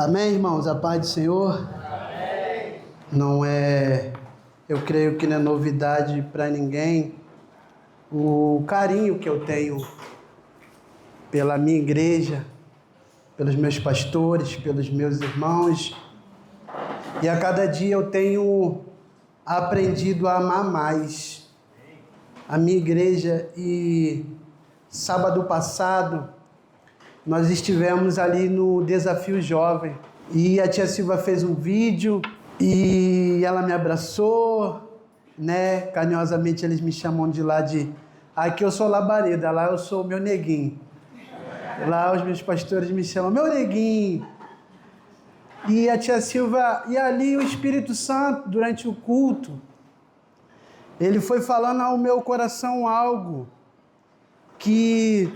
Amém, irmãos? A paz do Senhor? Amém. Eu creio que não é novidade para ninguém o carinho que eu tenho pela minha igreja, pelos meus pastores, pelos meus irmãos. E a cada dia eu tenho aprendido a amar mais a minha igreja. E sábado passado nós estivemos ali no Desafio Jovem e a tia Silva fez um vídeo e ela me abraçou, né? Carinhosamente eles me chamam de lá de... Aqui eu sou labareda, lá eu sou meu neguinho. Lá os meus pastores me chamam meu neguinho. E a tia Silva... E ali o Espírito Santo, durante o culto, ele foi falando ao meu coração algo que...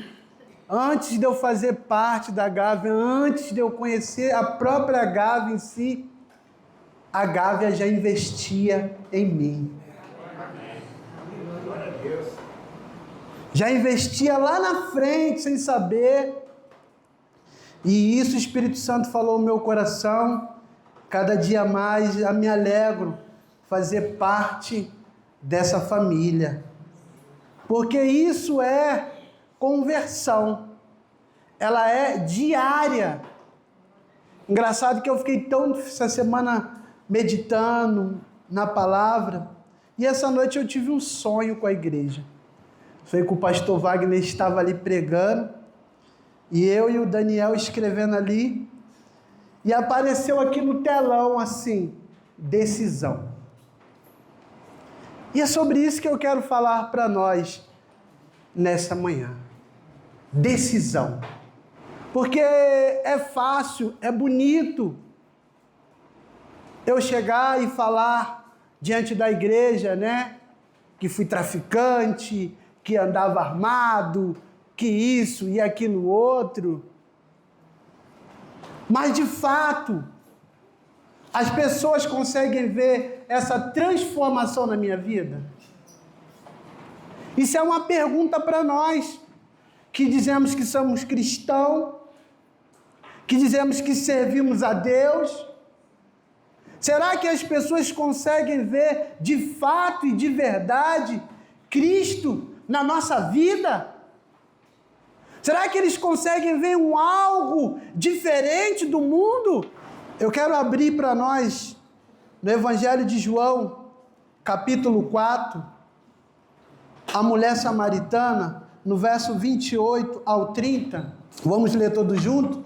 Antes de eu fazer parte da Gávea, antes de eu conhecer a própria Gávea em si, a Gávea já investia em mim. Já investia lá na frente, sem saber. E isso o Espírito Santo falou no meu coração. Cada dia mais eu me alegro fazer parte dessa família. Porque isso é conversão, ela é diária. Engraçado que eu fiquei essa semana meditando na palavra, e essa noite eu tive um sonho com a igreja. Foi que o pastor Wagner estava ali pregando, e eu e o Daniel escrevendo ali, e apareceu aqui no telão assim, decisão. E é sobre isso que eu quero falar para nós nessa manhã. Decisão. Porque é fácil, é bonito eu chegar e falar diante da igreja, né? Que fui traficante, que andava armado, que isso e aquilo outro. Mas de fato, as pessoas conseguem ver essa transformação na minha vida? Isso é uma pergunta para nós, que dizemos que somos cristãos, que dizemos que servimos a Deus. Será que as pessoas conseguem ver de fato e de verdade Cristo na nossa vida? Será que eles conseguem ver algo diferente do mundo? Eu quero abrir para nós no Evangelho de João, capítulo 4, a mulher samaritana, no verso 28 ao 30, vamos ler todos juntos?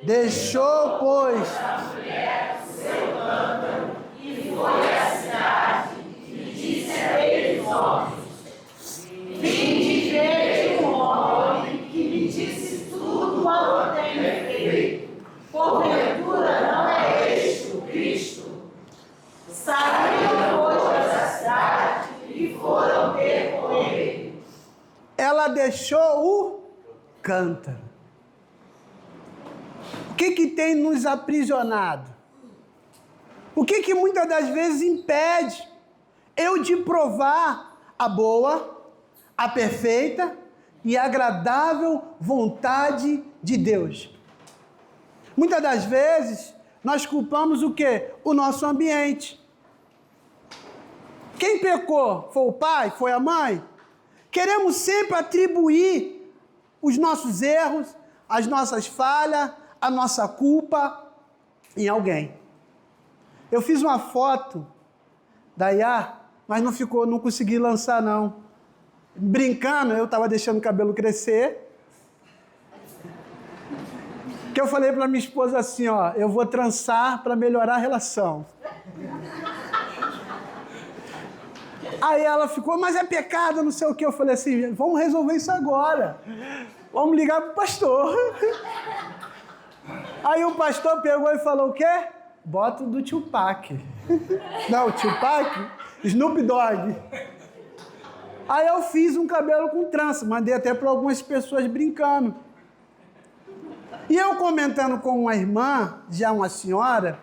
Deixou, pois, A mulher o seu cântaro e foi à cidade e disse a eles, homens: vinde ver um homem que me disse tudo quanto tenho feito. Porventura não é este o Cristo? Saíram, pois, da cidade e foram ter com ele. ela deixou o cântaro. O que tem nos aprisionado? O que muitas das vezes impede eu de provar a boa, a perfeita e agradável vontade de Deus? Muitas das vezes nós culpamos o quê? O nosso ambiente. Quem pecou? Foi o pai? Foi a mãe? Queremos sempre atribuir os nossos erros, as nossas falhas, a nossa culpa em alguém. Eu fiz uma foto da Iá, mas não consegui lançar não. Brincando, eu estava deixando o cabelo crescer, que eu falei para minha esposa assim, ó, eu vou trançar para melhorar a relação. Aí ela ficou, mas é pecado, não sei o que. Eu falei assim, vamos resolver isso agora. Vamos ligar pro pastor. Aí o pastor pegou e falou o quê? Bota o do Tupac. Não, Tupac? Snoop Dogg. Aí eu fiz um cabelo com trança, mandei até para algumas pessoas brincando. E eu comentando com uma irmã, já uma senhora,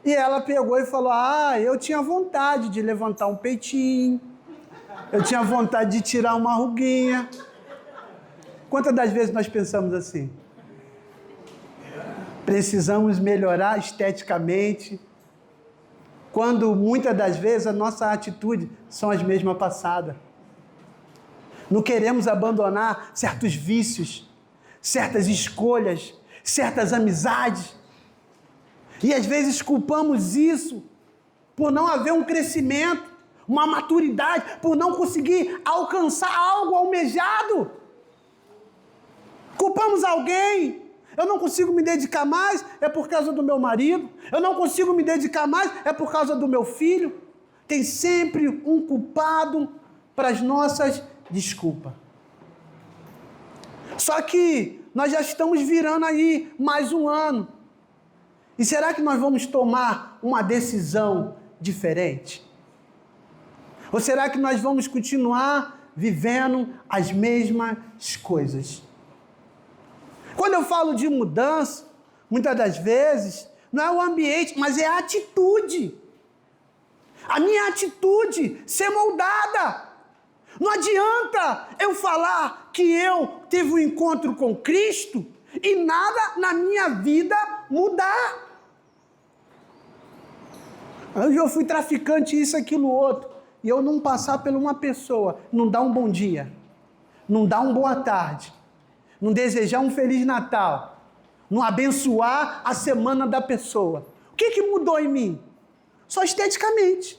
e ela pegou e falou, eu tinha vontade de levantar um peitinho, eu tinha vontade de tirar uma ruguinha. Quantas das vezes nós pensamos assim? Precisamos melhorar esteticamente, quando muitas das vezes a nossa atitude são as mesmas passadas. Não queremos abandonar certos vícios, certas escolhas, certas amizades. E às vezes culpamos isso por não haver um crescimento, uma maturidade, por não conseguir alcançar algo almejado. Culpamos alguém. Eu não consigo me dedicar mais, é por causa do meu marido. Eu não consigo me dedicar mais, é por causa do meu filho. Tem sempre um culpado para as nossas desculpas. Só que nós já estamos virando aí mais um ano. E será que nós vamos tomar uma decisão diferente? Ou será que nós vamos continuar vivendo as mesmas coisas? Quando eu falo de mudança, muitas das vezes, não é o ambiente, mas é a atitude. A minha atitude ser moldada. Não adianta eu falar que eu tive um encontro com Cristo e nada na minha vida mudar. Eu fui traficante, isso, aquilo, outro. E eu não passar por uma pessoa, não dar um bom dia, não dar uma boa tarde, não desejar um Feliz Natal, não abençoar a semana da pessoa. O que mudou em mim? Só esteticamente.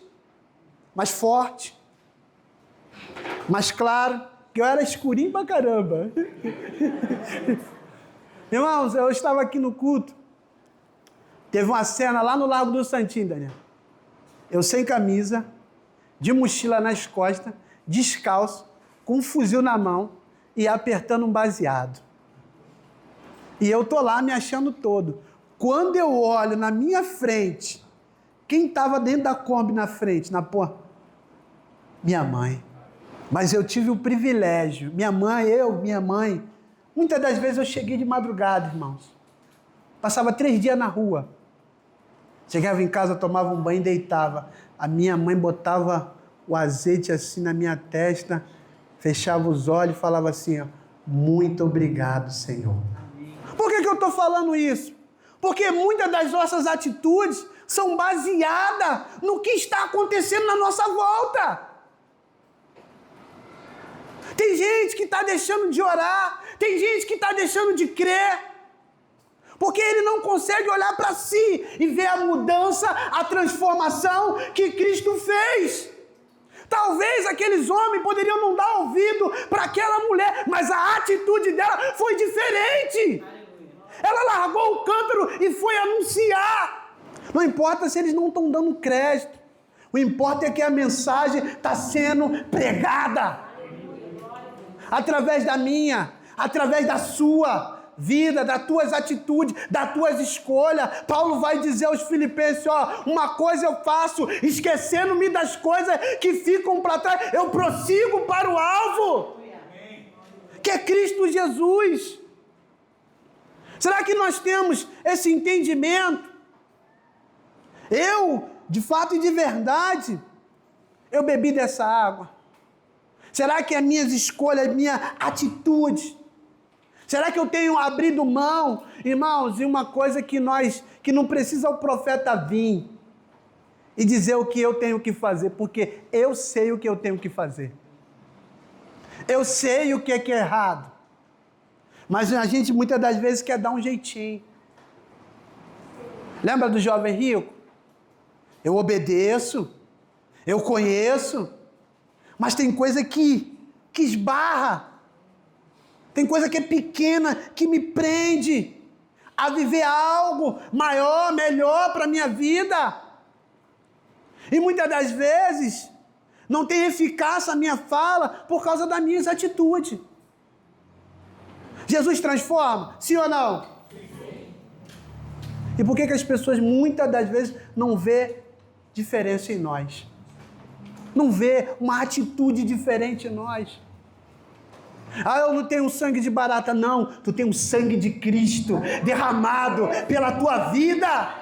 Mais forte, mais claro, que eu era escurinho pra caramba. Irmãos, eu estava aqui no culto, teve uma cena lá no Largo do Santinho, Daniel. Eu sem camisa, de mochila nas costas, descalço, com um fuzil na mão e apertando um baseado. E eu tô lá me achando todo. Quando eu olho na minha frente, quem estava dentro da Kombi na frente, na porra? Minha mãe. Mas eu tive o privilégio, minha mãe, muitas das vezes eu cheguei de madrugada, irmãos. Passava 3 dias na rua. Chegava em casa, tomava um banho e deitava. A minha mãe botava o azeite assim na minha testa, fechava os olhos e falava assim, ó, muito obrigado, Senhor. Por que eu estou falando isso? Porque muitas das nossas atitudes são baseadas no que está acontecendo na nossa volta. Tem gente que está deixando de orar, tem gente que está deixando de crer, porque ele não consegue olhar para si e ver a mudança, a transformação que Cristo fez. Talvez aqueles homens poderiam não dar ouvido para aquela mulher, mas a atitude dela foi diferente. Ela largou o cântaro e foi anunciar. Não importa se eles não estão dando crédito, o importa é que a mensagem está sendo pregada. Através da minha, através da sua vida, das tuas atitudes, das tuas escolhas. Paulo vai dizer aos filipenses, ó, uma coisa eu faço, esquecendo-me das coisas que ficam para trás, eu prossigo para o alvo, que é Cristo Jesus. Será que nós temos esse entendimento? Eu, de fato e de verdade, eu bebi dessa água. Será que as minhas escolhas, minha atitude, será que eu tenho abrido mão? Irmãos, e uma coisa que não precisa o profeta vir e dizer o que eu tenho que fazer, porque eu sei o que eu tenho que fazer. Eu sei o que é errado. Mas a gente muitas das vezes quer dar um jeitinho. Lembra do jovem rico? Eu obedeço, eu conheço, mas tem coisa que esbarra, tem coisa que é pequena, que me prende a viver algo maior, melhor para a minha vida. E muitas das vezes não tem eficácia a minha fala por causa das minhas atitudes. Jesus transforma? Sim ou não? Sim. E por que as pessoas muitas das vezes não vê diferença em nós? Não vê uma atitude diferente em nós? Ah, eu não tenho sangue de barata. Não, tu tem o sangue de Cristo derramado pela tua vida.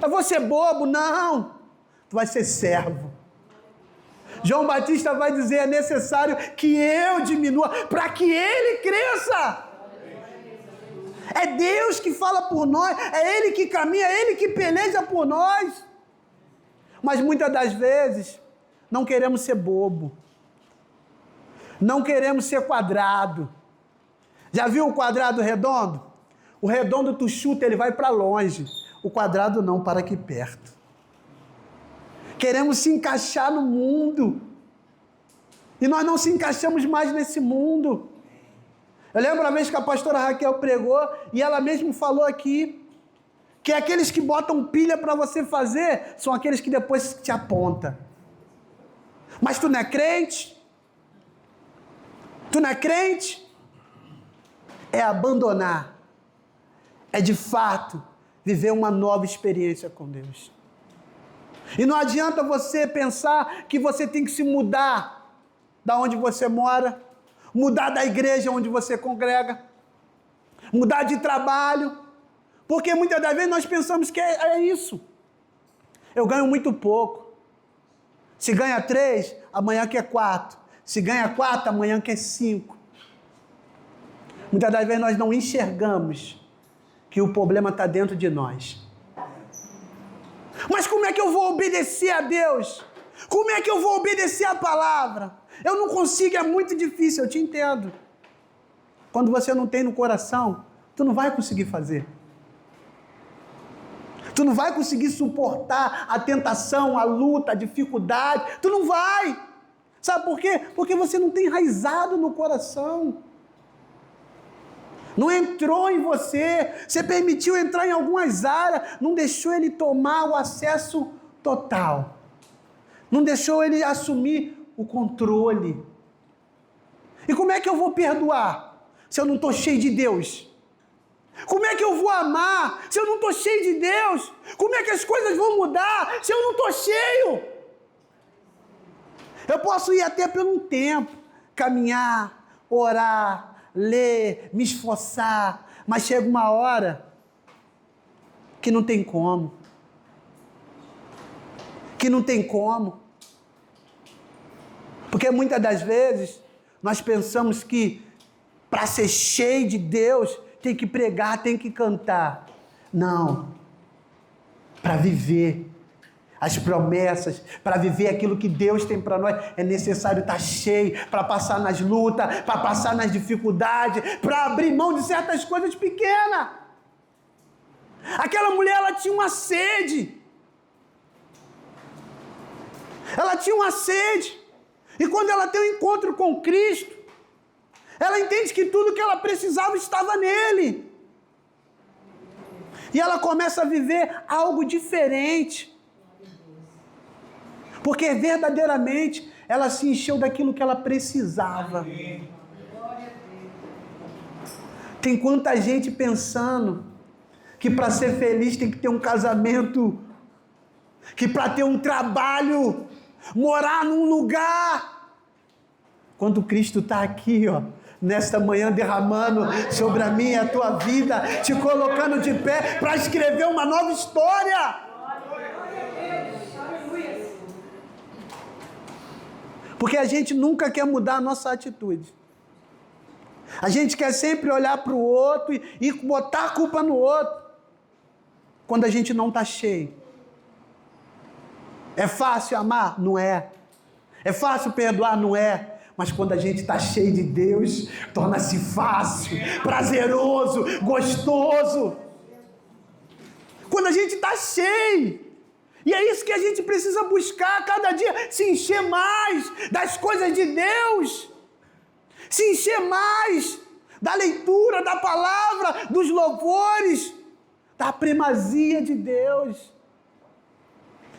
Eu vou ser bobo? Não, tu vai ser servo. João Batista vai dizer, é necessário que eu diminua para que ele cresça. É Deus que fala por nós, é Ele que caminha, é Ele que peleja por nós. Mas muitas das vezes, não queremos ser bobo. Não queremos ser quadrado. Já viu o quadrado redondo? O redondo tu chuta, ele vai para longe. O quadrado não, para aqui perto. Queremos se encaixar no mundo. E nós não se encaixamos mais nesse mundo. Eu lembro a vez que a pastora Raquel pregou, e ela mesmo falou aqui, que aqueles que botam pilha para você fazer, são aqueles que depois te apontam. Mas tu não é crente? Tu não é crente? É abandonar. É de fato viver uma nova experiência com Deus. E não adianta você pensar que você tem que se mudar da onde você mora, mudar da igreja onde você congrega, mudar de trabalho, porque muitas das vezes nós pensamos que é isso. Eu ganho muito pouco. Se ganha 3, amanhã quer 4. Se ganha 4, amanhã quer 5. Muitas das vezes nós não enxergamos que o problema está dentro de nós. Mas como é que eu vou obedecer a Deus? Como é que eu vou obedecer a palavra? Eu não consigo, é muito difícil, eu te entendo. Quando você não tem no coração, tu não vai conseguir fazer. Tu não vai conseguir suportar a tentação, a luta, a dificuldade. Tu não vai. Sabe por quê? Porque você não tem enraizado no coração. Não entrou em você. Você permitiu entrar em algumas áreas. Não deixou ele tomar o acesso total. Não deixou ele assumir o controle. E como é que eu vou perdoar se eu não estou cheio de Deus? Como é que eu vou amar se eu não estou cheio de Deus? Como é que as coisas vão mudar se eu não estou cheio? Eu posso ir até por um tempo, caminhar, orar, ler, me esforçar, mas chega uma hora que não tem como. Que não tem como. Porque muitas das vezes nós pensamos que para ser cheio de Deus tem que pregar, tem que cantar. Não. Para viver as promessas, para viver aquilo que Deus tem para nós, é necessário estar cheio, para passar nas lutas, para passar nas dificuldades, para abrir mão de certas coisas pequenas. Aquela mulher, ela tinha uma sede. Ela tinha uma sede. E quando ela tem um encontro com Cristo, ela entende que tudo que ela precisava estava nele. E ela começa a viver algo diferente. Porque verdadeiramente ela se encheu daquilo que ela precisava. Tem quanta gente pensando que para ser feliz tem que ter um casamento, que para ter um trabalho, morar num lugar. Quando Cristo está aqui, ó, nesta manhã derramando sobre a minha e a tua vida, te colocando de pé para escrever uma nova história. Porque a gente nunca quer mudar a nossa atitude. A gente quer sempre olhar para o outro e botar a culpa no outro, quando a gente não está cheio. É fácil amar? Não é. É fácil perdoar? Não é. Mas quando a gente está cheio de Deus, torna-se fácil, prazeroso, gostoso. Quando a gente está cheio. E é isso que a gente precisa buscar cada dia, se encher mais das coisas de Deus. Se encher mais da leitura, da palavra, dos louvores, da primazia de Deus.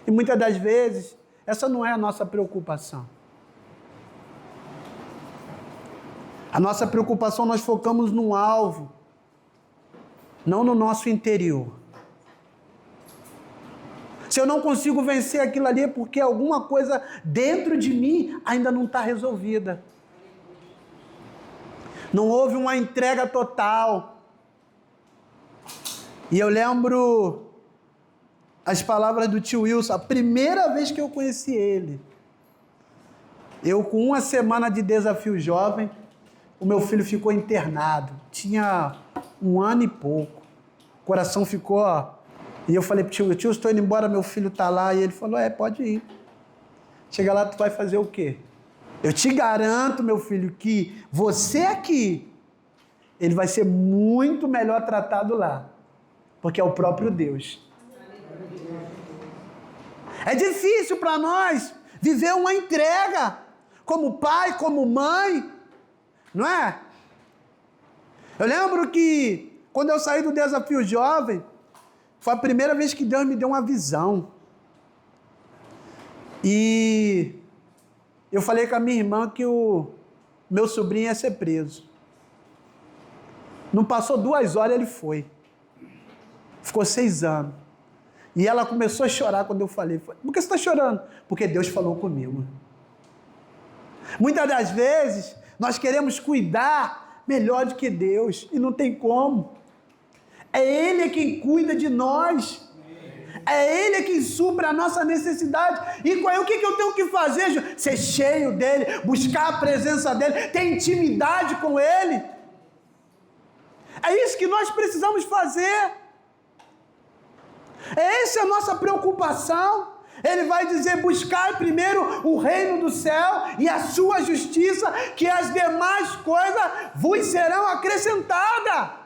E muitas das vezes, essa não é a nossa preocupação. A nossa preocupação, nós focamos no alvo, não no nosso interior. Se eu não consigo vencer aquilo ali, é porque alguma coisa dentro de mim ainda não está resolvida. Não houve uma entrega total. E eu lembro as palavras do tio Wilson, a primeira vez que eu conheci ele. Eu com uma semana de desafio jovem, o meu filho ficou internado. Tinha 1 ano e pouco. O coração ficou... E eu falei pro tio, estou indo embora, meu filho tá lá. E ele falou, pode ir. Chega lá, tu vai fazer o quê? Eu te garanto, meu filho, que você aqui, ele vai ser muito melhor tratado lá. Porque é o próprio Deus. É difícil para nós viver uma entrega, como pai, como mãe, não é? Eu lembro que quando eu saí do Desafio Jovem, foi a primeira vez que Deus me deu uma visão. E eu falei com a minha irmã que o meu sobrinho ia ser preso. Não passou 2 horas, ele foi. Ficou 6 anos. E ela começou a chorar quando eu falei. Por que você está chorando? Porque Deus falou comigo. Muitas das vezes, nós queremos cuidar melhor do que Deus. E não tem como. É Ele quem cuida de nós. É Ele quem supra a nossa necessidade. E o que eu tenho que fazer? Ser cheio dEle, buscar a presença dEle, ter intimidade com Ele. É isso que nós precisamos fazer. Essa é a nossa preocupação. Ele vai dizer, buscar primeiro o reino do céu e a sua justiça, que as demais coisas vos serão acrescentadas.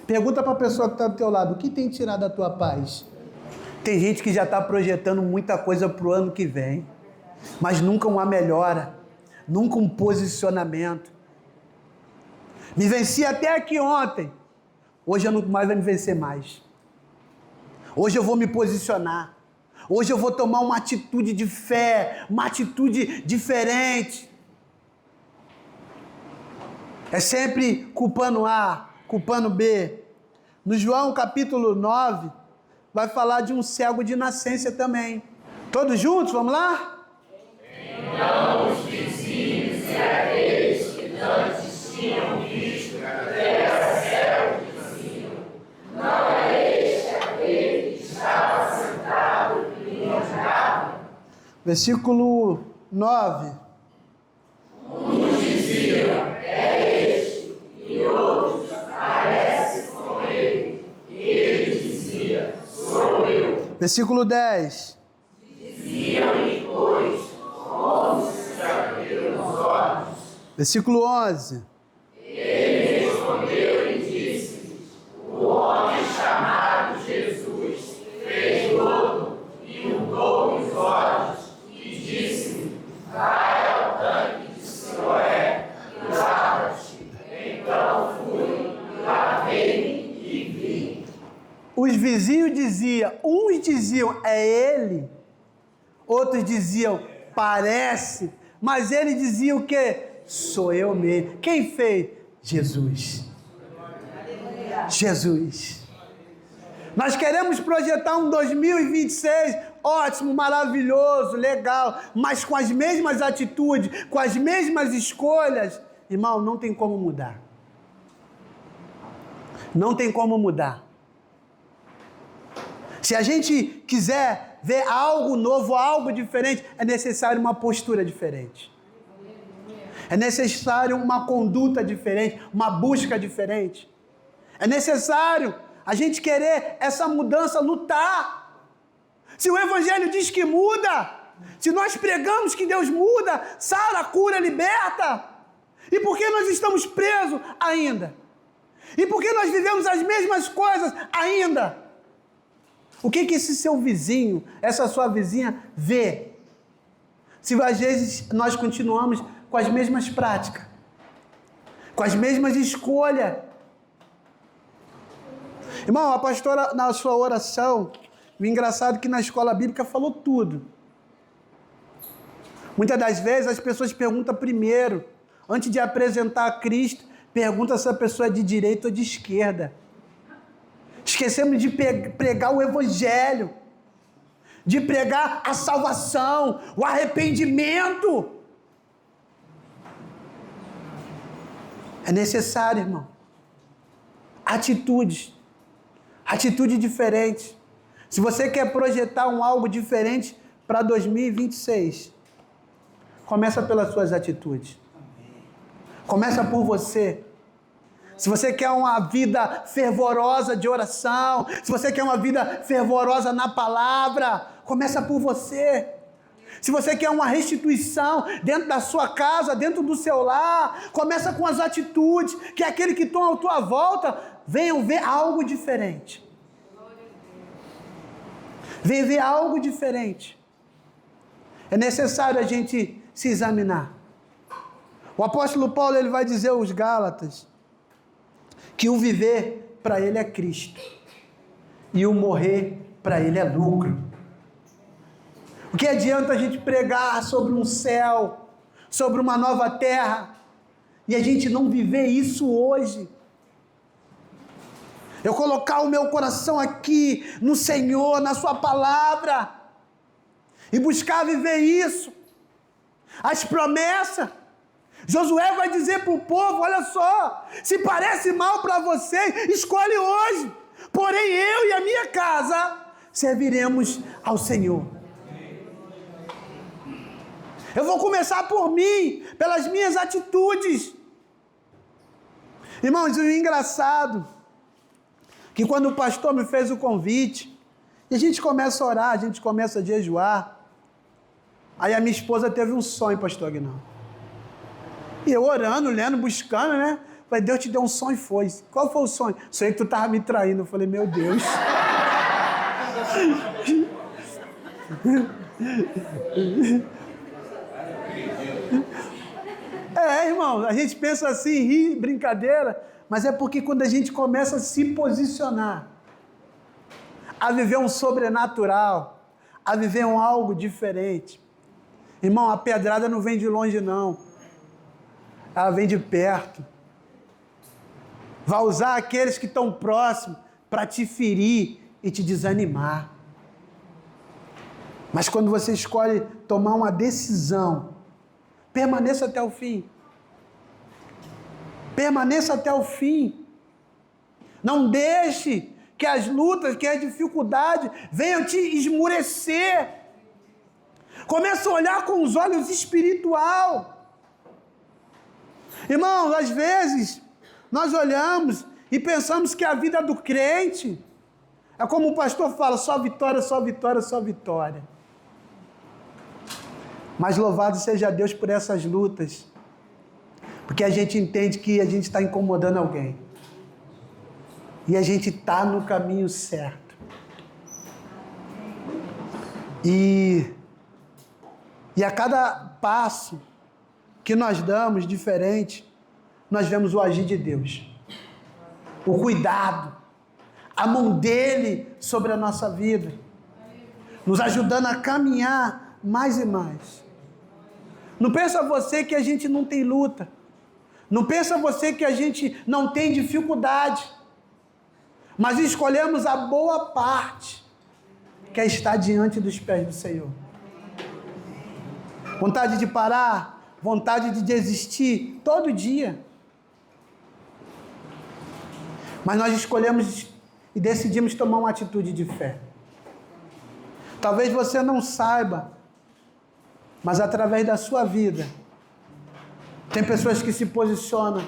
Pergunta para a pessoa que está do teu lado, o que tem tirado a tua paz? Tem gente que já está projetando muita coisa para o ano que vem, mas nunca uma melhora, nunca um posicionamento. Me venci até aqui ontem, hoje eu não mais vai me vencer mais. Hoje eu vou me posicionar. Hoje eu vou tomar uma atitude de fé, uma atitude diferente. É sempre culpando A, culpando B. No João capítulo 9, vai falar de um cego de nascença também. Todos juntos, vamos lá? Então os vizinhos e aqueles que antes tinham visto que era cego diziam, não é este aquele que estava sentado e orava? Versículo 9. Uns diziam, é este, e outros, parece com ele. E ele dizia, sou eu. Versículo 10. Diziam-lhe, pois, como se abriram os olhos. Versículo 11. Ele respondeu e disse, o homem chamado Jesus fez lodo e untou os olhos e disse-me, vai ao tanque de Siloé e lava-te. Então fui, lavei-me e vi. Os vizinhos diziam, uns diziam, é ele. Outros diziam, parece. Mas ele dizia o quê? Sou eu mesmo. Quem fez? Jesus. Jesus. Nós queremos projetar um 2026 ótimo, maravilhoso, legal, mas com as mesmas atitudes, com as mesmas escolhas. Irmão, não tem como mudar. Não tem como mudar. Se a gente quiser ver algo novo, algo diferente, é necessário uma postura diferente. É necessário uma conduta diferente, uma busca diferente. É necessário a gente querer essa mudança, lutar. Se o Evangelho diz que muda, se nós pregamos que Deus muda, sara, cura, liberta, e por que nós estamos presos ainda? E por que nós vivemos as mesmas coisas ainda? O que esse seu vizinho, essa sua vizinha vê? Se às vezes nós continuamos com as mesmas práticas, com as mesmas escolhas. Irmão, a pastora, na sua oração, o engraçado é que na escola bíblica falou tudo. Muitas das vezes as pessoas perguntam primeiro, antes de apresentar a Cristo, pergunta se a pessoa é de direita ou de esquerda. Esquecemos de pregar o Evangelho, de pregar a salvação, o arrependimento. É necessário, irmão. Atitude diferente. Se você quer projetar algo diferente para 2026, começa pelas suas atitudes. Começa por você. Se você quer uma vida fervorosa de oração, se você quer uma vida fervorosa na palavra, começa por você. Se você quer uma restituição dentro da sua casa, dentro do seu lar, começa com as atitudes, que aquele que estão à tua volta venham ver algo diferente. Venham ver algo diferente. É necessário a gente se examinar. O apóstolo Paulo ele vai dizer aos Gálatas que o viver para ele é Cristo e o morrer para ele é lucro. O que adianta a gente pregar sobre um céu, sobre uma nova terra, e a gente não viver isso hoje? Eu colocar o meu coração aqui no Senhor, na sua palavra, e buscar viver isso. As promessas. Josué vai dizer para o povo, olha só, se parece mal para vocês, escolhe hoje. Porém eu e a minha casa serviremos ao Senhor. Eu vou começar por mim, pelas minhas atitudes. Irmãos, o engraçado que quando o pastor me fez o convite, e a gente começa a orar, a gente começa a jejuar, aí a minha esposa teve um sonho, pastor Aguinaldo. E eu orando, lendo, buscando, né? Falei, Deus te deu um sonho e foi. Qual foi o sonho? Sonhei que tu estava me traindo. Eu falei, meu Deus. Irmão, a gente pensa assim, ri, brincadeira, mas é porque quando a gente começa a se posicionar, a viver um sobrenatural, a viver um algo diferente. Irmão, a pedrada não vem de longe não. Ela vem de perto. Vai usar aqueles que estão próximos para te ferir e te desanimar. Mas quando você escolhe tomar uma decisão, permaneça até o fim. Permaneça até o fim. Não deixe que as lutas, que as dificuldades venham te esmurecer. Comece a olhar com os olhos espirituais. Irmãos, às vezes, nós olhamos e pensamos que a vida do crente é como o pastor fala, só vitória, só vitória, só vitória. Mas louvado seja Deus por essas lutas, porque a gente entende que a gente está incomodando alguém. E a gente está no caminho certo. E a cada passo que nós damos diferente, nós vemos o agir de Deus, o cuidado, a mão dele sobre a nossa vida, nos ajudando a caminhar mais e mais. Não pensa você que a gente não tem luta, não pensa você que a gente não tem dificuldade, mas escolhemos a boa parte, que é estar diante dos pés do Senhor. Vontade de parar, vontade de desistir, todo dia. Mas nós escolhemos e decidimos tomar uma atitude de fé. Talvez você não saiba, mas através da sua vida, tem pessoas que se posicionam.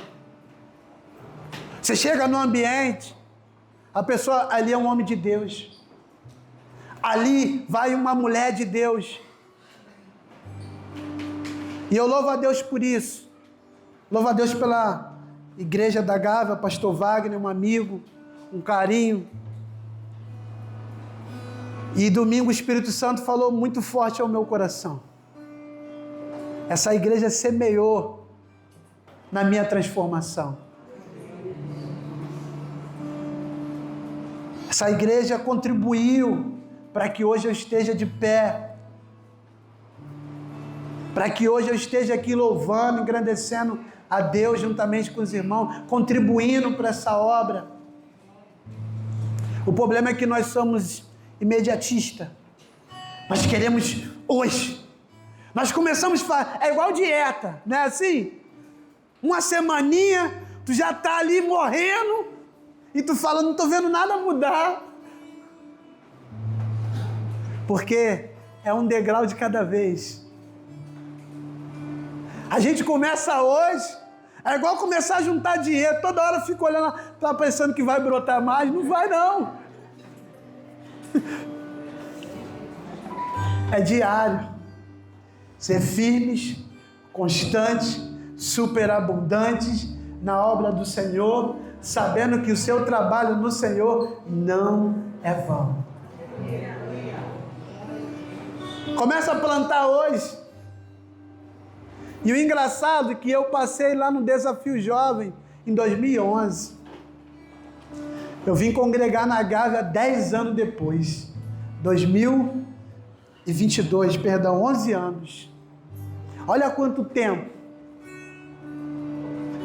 Você chega no ambiente, a pessoa ali é um homem de Deus. Ali vai uma mulher de Deus. E eu louvo a Deus por isso. Louvo a Deus pela Igreja da Gávea, pastor Wagner, um amigo, um carinho. E domingo o Espírito Santo falou muito forte ao meu coração. Essa igreja semeou na minha transformação. Essa igreja contribuiu para que hoje eu esteja de pé. Para que hoje eu esteja aqui louvando, engrandecendo a Deus juntamente com os irmãos, contribuindo para essa obra. O problema é que nós somos imediatistas. Nós queremos hoje. Nós começamos é igual dieta, não é assim? Uma semaninha, tu já está ali morrendo e tu fala, não estou vendo nada mudar. Porque é um degrau de cada vez. A gente começa hoje, É igual começar a juntar dinheiro. Toda hora eu fico olhando, tá pensando que vai brotar mais. Não vai, não. É diário. Ser firmes, constantes, superabundantes na obra do Senhor, sabendo que o seu trabalho no Senhor não é vão. Começa a plantar hoje. E o engraçado é que eu passei lá no Desafio Jovem em 2011. Eu vim congregar na Gávea 10 anos depois. 2022, perdão, 11 anos. Olha quanto tempo.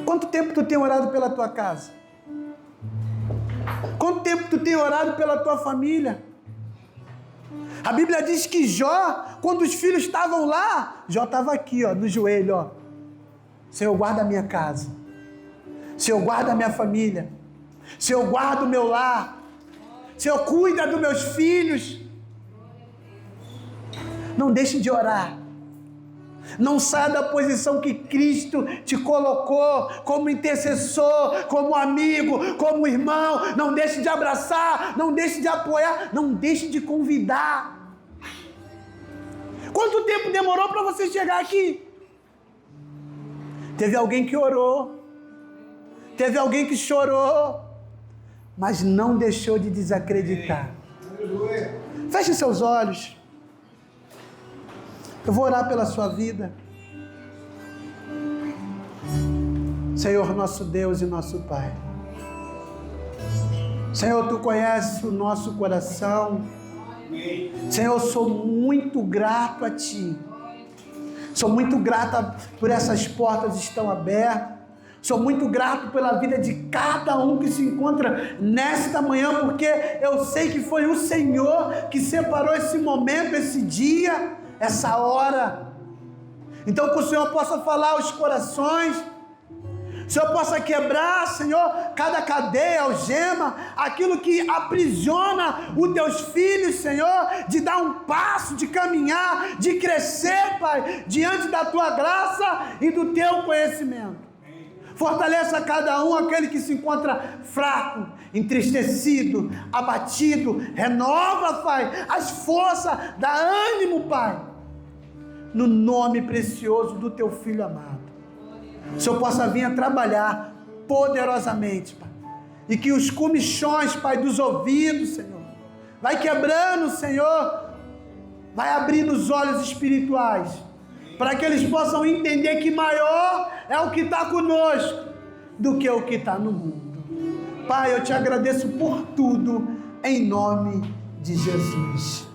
Quanto tempo tu tem orado pela tua casa? Quanto tempo tu tem orado pela tua família? A Bíblia diz que Jó, quando os filhos estavam lá, Jó estava aqui, ó, no joelho, ó. Senhor, guarda a minha casa. Senhor, guarda a minha família. Senhor, guarda o meu lar. Senhor, cuida dos meus filhos. Não deixe de orar. Não saia da posição que Cristo te colocou como intercessor, como amigo, como irmão. Não deixe de abraçar, não deixe de apoiar, não deixe de convidar. Quanto tempo demorou para você chegar aqui? Teve alguém que orou, teve alguém que chorou, mas não deixou de desacreditar. Feche seus olhos. Eu vou orar pela sua vida. Senhor, nosso Deus e nosso Pai. Senhor, Tu conheces o nosso coração. Senhor, eu sou muito grato a Ti. Sou muito grata por essas portas que estão abertas. Sou muito grato pela vida de cada um que se encontra nesta manhã, porque eu sei que foi o Senhor que separou esse momento, esse dia, essa hora. Então que o Senhor possa falar aos corações, o Senhor possa quebrar, Senhor, cada cadeia, algema, aquilo que aprisiona os teus filhos, Senhor, de dar um passo, de caminhar, de crescer, Pai, diante da Tua graça e do Teu conhecimento. Fortaleça cada um, aquele que se encontra fraco, entristecido, abatido. Renova, Pai, as forças, dá ânimo, Pai, no nome precioso do Teu Filho amado. O Senhor possa vir a trabalhar poderosamente, Pai, e que os comichões, Pai, dos ouvidos, Senhor, vai quebrando, Senhor, vai abrindo os olhos espirituais, para que eles possam entender que maior é o que está conosco do que o que está no mundo. Pai, eu te agradeço por tudo, em nome de Jesus.